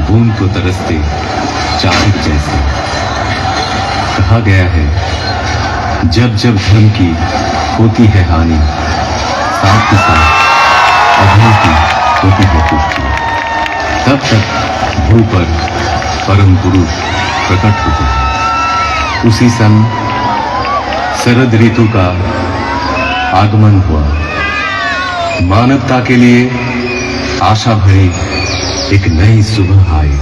बूंद को तरसते चाबुक जैसे। कहा गया है जब जब धर्म की होती है हानि, साथ के साथ अधर्म की होती है पुष्टि, तब तक भू पर परम पुरुष प्रकट होते हैं। उसी सन शरद ऋतु का आगमन हुआ। मानवता के लिए आशा भरी एक नई सुबह आई,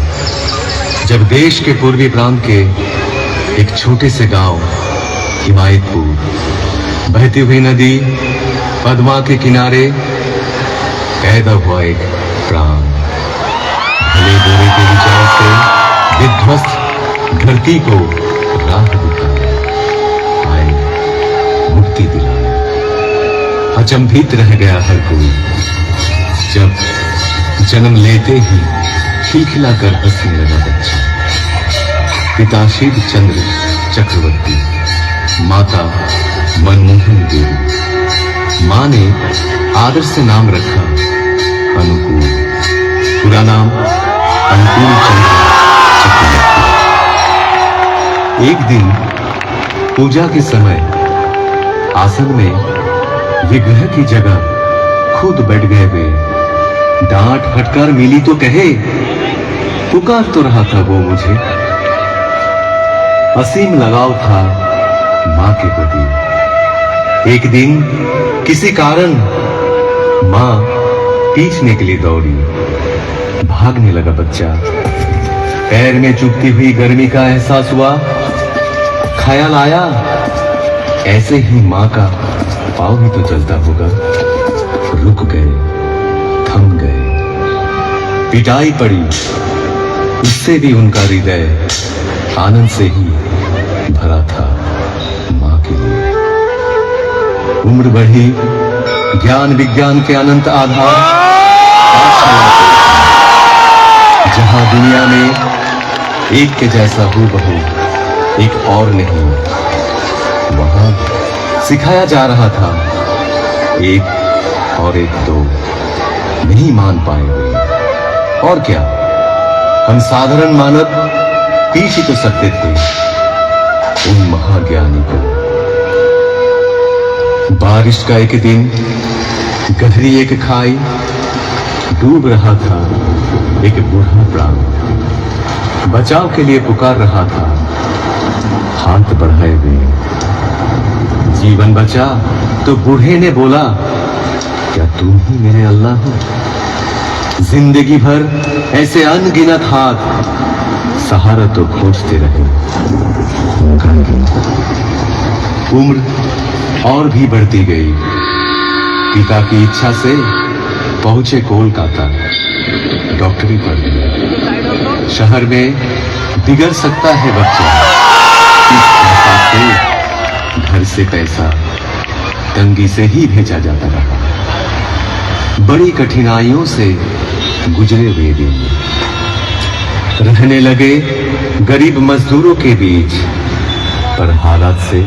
जब देश के पूर्वी प्रांत के एक छोटे से गांव हिमायतपुर, बहती हुई नदी पद्मा के किनारे पैदा हुआ एक प्राण। भले बुरे के विचार से विध्वस्त धरती को राह दिखाए, आए मुक्ति दिलाए। अचंभित रह गया हर कोई जब जन्म लेते ही खिलखिला कर हंसने लगा बच्चा। पिता शिव चंद्र चक्रवर्ती, माता मनमोहन देवी। मां ने आदर से नाम रखा अनुकूल, पूरा नाम अनुकूल चंद्र चक्रवर्ती। एक दिन पूजा के समय आसन में विग्रह की जगह खुद बैठ गए वे। डांट फटकार मिली तो कहे, पुकार तो रहा था वो मुझे। असीम लगाव था मां के प्रति। एक दिन किसी कारण मां पीछने के लिए दौड़ी। भागने लगा बच्चा। पैर में चुभती हुई गर्मी का एहसास हुआ। ख्याल आया ऐसे ही मां का पाँव भी तो चलता होगा। रुक गए, थम गए। पिटाई पड़ी, उससे भी उनका हृदय आनंद से ही भरा था मां के लिए। उम्र बढ़ी, ज्ञान विज्ञान के अनंत आधार जहां दुनिया में एक के जैसा हूबहू एक और नहीं, वहां सिखाया जा रहा था एक और एक दो नहीं मान पाएंगे। और क्या, हम साधारण मानव पीछ ही तो सकते थे उन महाज्ञानी को। बारिश का एक दिन गहरी एक खाई, डूब रहा था एक बूढ़ा प्राण। बचाव के लिए पुकार रहा था हाथ बढ़ाए हुए। जीवन बचा तो बूढ़े ने बोला, क्या तुम ही मेरे अल्लाह हो? जिंदगी भर ऐसे अनगिनत हाथ सहारा तो खोजते रहे। उम्र और भी बढ़ती गई। पिता की इच्छा से पहुंचे कोलकाता, डॉक्टरी पढ़ लिया। शहर में बिगड़ सकता है बच्चा, इस आशा से घर से पैसा तंगी से ही भेजा जाता रहा। बड़ी कठिनाइयों से गुजरे हुए दिन रहने लगे गरीब मजदूरों के बीच, पर हालात से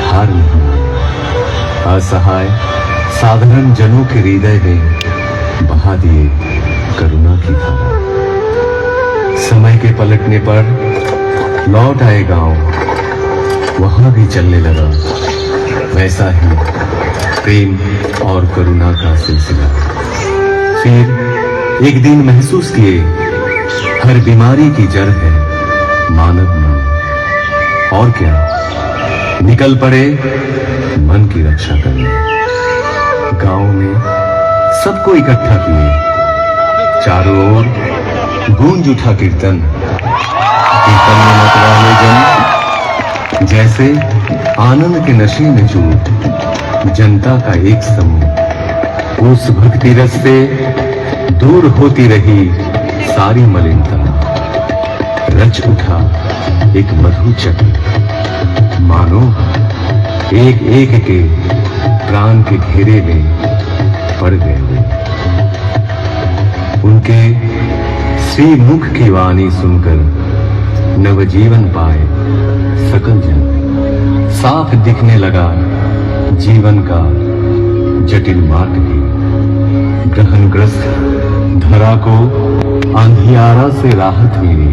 हार नहीं मानी। असहाय साधारण जनों के हृदय में बहा दिए करुणा की धारा। समय के पलटने पर लौट आए गांव, वहां भी चलने लगा वैसा ही प्रेम और करुणा का सिलसिला। फिर एक दिन महसूस किए हर बीमारी की जड़ है मानव नाम। और क्या, निकल पड़े मन की रक्षा करने। गांव में सबको इकट्ठा किए, चारों ओर गूंज उठा कीर्तन। कीर्तन में मतवाले जन जैसे आनंद के नशे में चूर। जनता का एक समूह उस भक्ति रस से दूर होती रही सारी मलिनता। रच उठा एक मधु चक्र, मानो एक एक के प्राण के घेरे में पड़ गए वे। उनके श्री मुख की वाणी सुनकर नवजीवन पाए सकल जन। साफ दिखने लगा जीवन का जटिल मार्ग भी। ग्रहणग्रस्त धरा को अंधियारा से राहत मिली।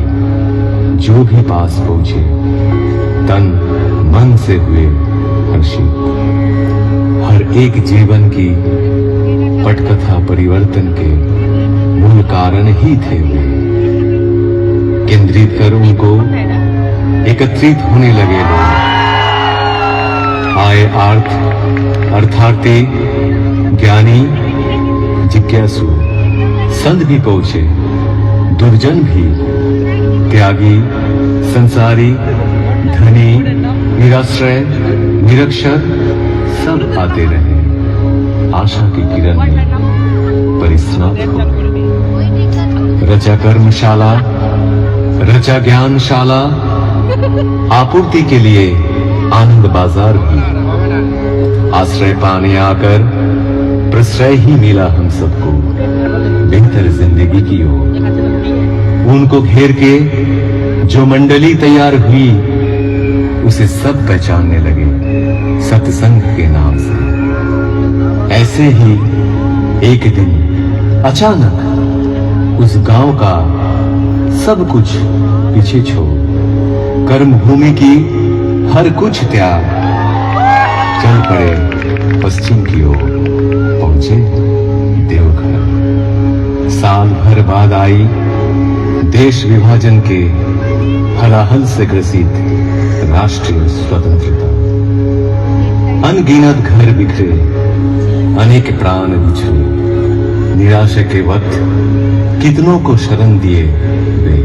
जो भी पास पहुंचे तन मन से हुए हर्षित। हर एक जीवन की पटकथा परिवर्तन के मूल कारण ही थे वे। केंद्रित कर उनको एकत्रित होने लगे लोग। आए अर्थार्थी, ज्ञानी, जिज्ञासु, संत भी पहुंचे, दुर्जन भी, त्यागी, संसारी, धनी, निराश्रय, निरक्षर, सब आते रहे। आशा की किरण में परिस्नात हो। रचा कर्मशाला, रचा ज्ञानशाला, आपूर्ति के लिए आनंद बाजार भी। आश्रय पाने आकर प्रश्रय ही मिला हम सबको बेहतर जिंदगी की ओर। उनको घेर के जो मंडली तैयार हुई उसे सब पहचानने लगे सत्संग के नाम से। ऐसे ही एक दिन अचानक उस गांव का सब कुछ पीछे छोड़ कर्मभूमि की हर कुछ त्याग चल पड़े पश्चिम की ओर। पहुंचे देवघर। साल भर बाद आई देश विभाजन के हलाहल से ग्रसित राष्ट्रीय स्वतंत्रता। अनगिनत घर बिखरे, अनेक प्राण बिछड़े। निराशा के वक्त कितनों को शरण दिए वे।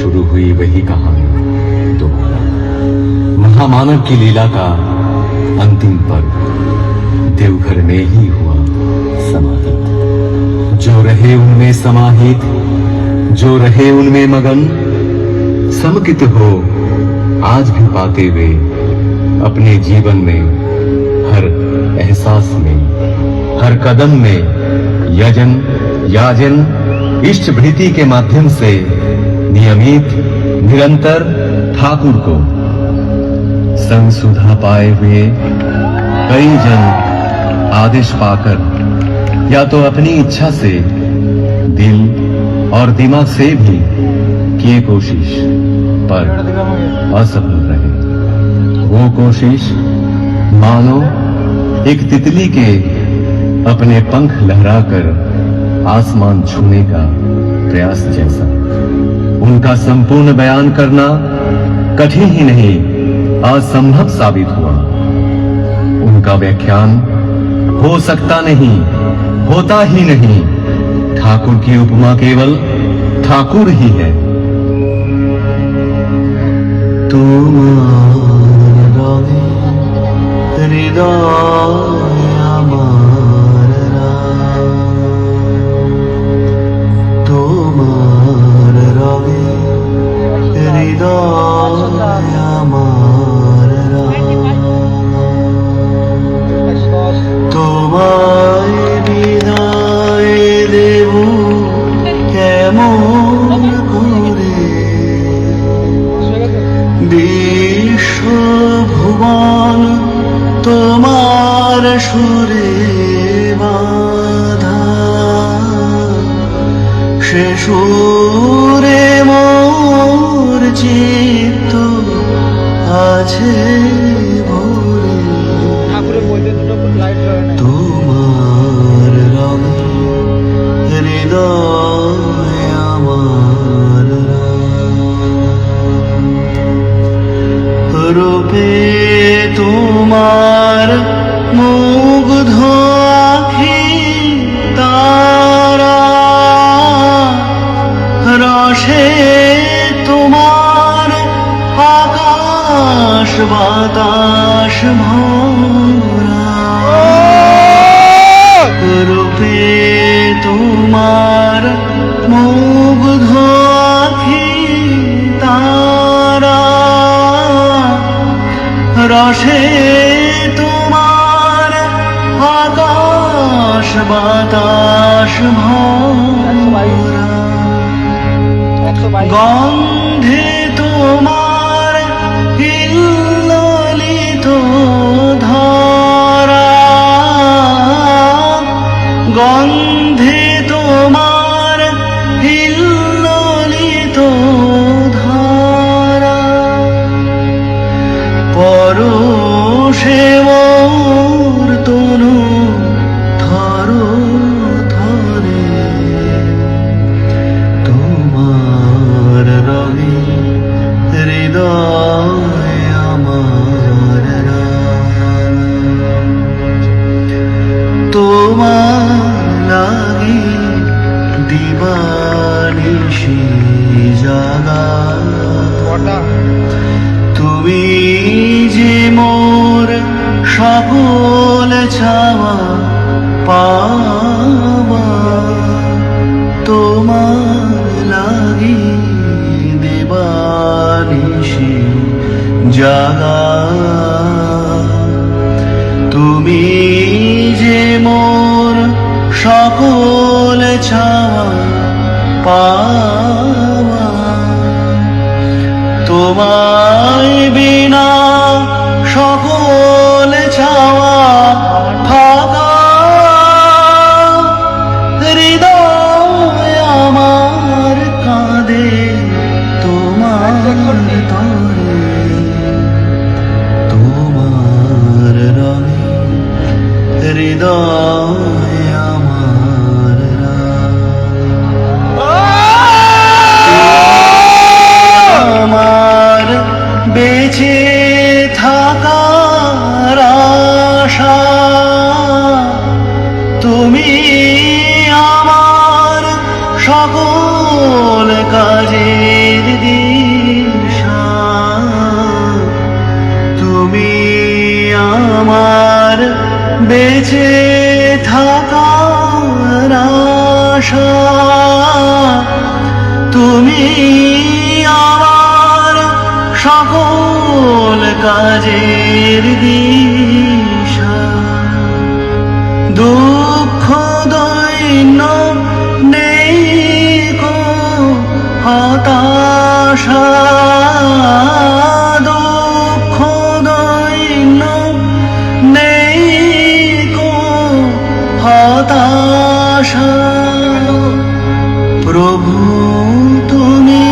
शुरू हुई वही कहानी दोबारा। महामानव की लीला का अंतिम पर्व देवघर में ही हुआ समाहित। जो रहे उनमें समाहित, जो रहे उनमें मगन, समकित हो आज भी पाते वे अपने जीवन में हर एहसास में, हर कदम में यजन, याजन, इष्ट भृति के माध्यम से नियमित निरंतर ठाकुर को संग सुधा पाए हुए कई जन आदेश पाकर या तो अपनी इच्छा से, दिल और दिमाग से भी किए कोशिश पर असफल रहे। वो कोशिश मानो एक तितली के अपने पंख लहराकर आसमान छूने का प्रयास जैसा। उनका संपूर्ण बयान करना कठिन ही नहीं असंभव साबित हुआ। उनका व्याख्यान हो सकता नहीं, होता ही नहीं। ठाकुर की उपमा केवल ठाकुर ही है। তোমার সুরে বাঁধা সে সুরে মোর চিত্ত আছে ভরে। তোমার রঙে হৃদয় আমার রূপে তোমার মুগ্ধ আখি তারা রসে তোমার আকাশ বাতাস ভরা। রূপে তোমার মুগ্ধ আখি তারা রসে তোমার আকাশ বাতাস ভরা। গন্ধে তোমার হিল্লোলিত ধরা। গন্ধে তোমার নিশি জাগা তুমি যে মোর সকল চাওয়া পাওয়া তোমার লাগি দেবানিশি জাগা তুমি যে মোর সকল চাওয়া পাওয়া তোমায় বিনা সকল চাওয়া ফাঁকা হৃদয় আমার কাঁদে তোমার তরে তোমার রঙে হৃদয় আমার আমার বেঁচে থাকার আশা তুমি আমার সকল কাজের দিশা তুমি আমার বেঁচে থাকার আশা তুমি আমার সকল কাজের দিশা দুঃখ দৈন্য নেই কো হতাশা দুঃখ দৈন্য নেই কো হতাশা প্রভু তুমি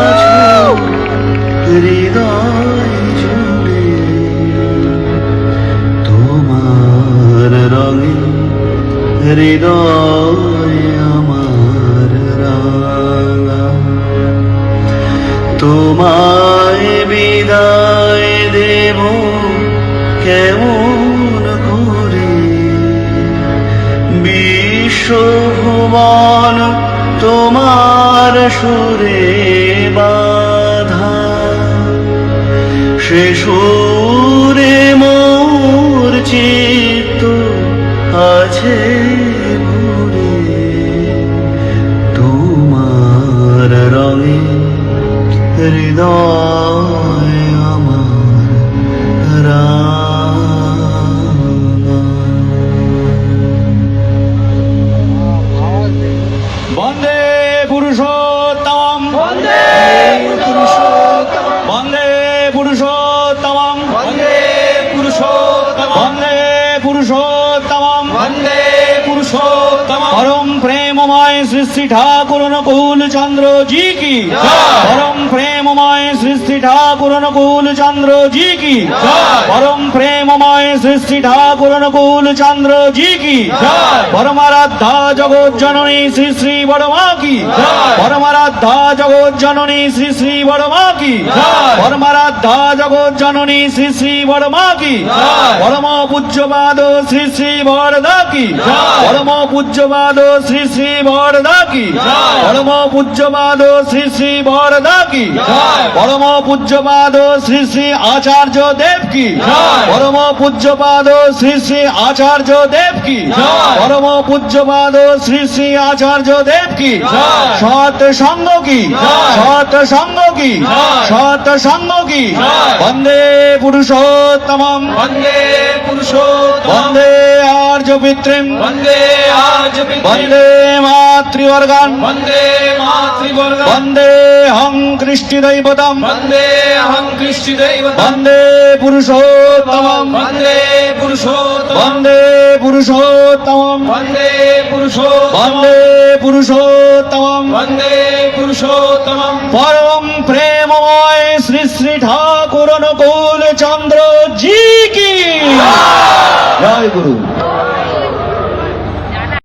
আছো হৃদয় জুড়ে তোমার রঙে হৃদয় আমার রাঙা তোমায় বিদায় দেব কেমন করে বিশ্বভুবন তোমার সুরে বাধা সে সুরে মোর চিত্ত আছে ভরে তোমার রঙে হৃদয় আমার রাঙা বন্দে পুরুষোত্তম বন্দে পুরুষোত্তম বন্দে পুরুষোত্তম বন্দে পুরুষোত্তম বন্দে পুরুষোত্তম বন্দে পুরুষোত্তম परम प्रेममय श्री श्री ठाकुर अनुकूल चंद्र जी की जय। परम प्रेममय श्री श्री ठाकुर अनुकूल चंद्र जी की जय। परम प्रेममय श्री श्री ठाकुर अनुकूल चंद्र जी की जय। परमाराध्या जगत जननी श्री श्री बड़मा की जय। परमाराध्या जगत जननी श्री श्री बड़मा की जय। परमाराध्या जगत जननी श्री श्री बड़मा की जय। परम पूज्यपाद श्री श्री वरदा की जय। परम पूज्यपाद श्री श्री वरदा की जय। परम पूज्यपाद श्री श्री वरदा की जय। परम पूज्यपाद श्री श्री आचार्य देव की जय। परम पूज्यपाद श्री श्री आचार्य देव की जय। परम पूज्यपाद श्री श्री आचार्य देव की जय। सत संग की जय। सत संग की जय। सत संग की जय। वंदे पुरुषोत्तमम् वन्दे पुरुषोत्तम वंदे आर्य पितृम् वन्दे आर्य वंदे मातृवर्गान् वन्दे मातृवर्ग वंदे हं कृष्टिदैवतम् वन्दे अहं कृष्णदैवतं वंदे पुरुषोत्तमम् वन्दे पुरुषोत्तम वंदे पुरुषोत्तमम् वन्दे पुरुषोत्तम वंदे पुरुषोत्तमम् वन्दे पुरुषोत्तमं परम प्रेममय श्री श्री ठाकुर अनुकूल चंद्र जी की जय गुरु।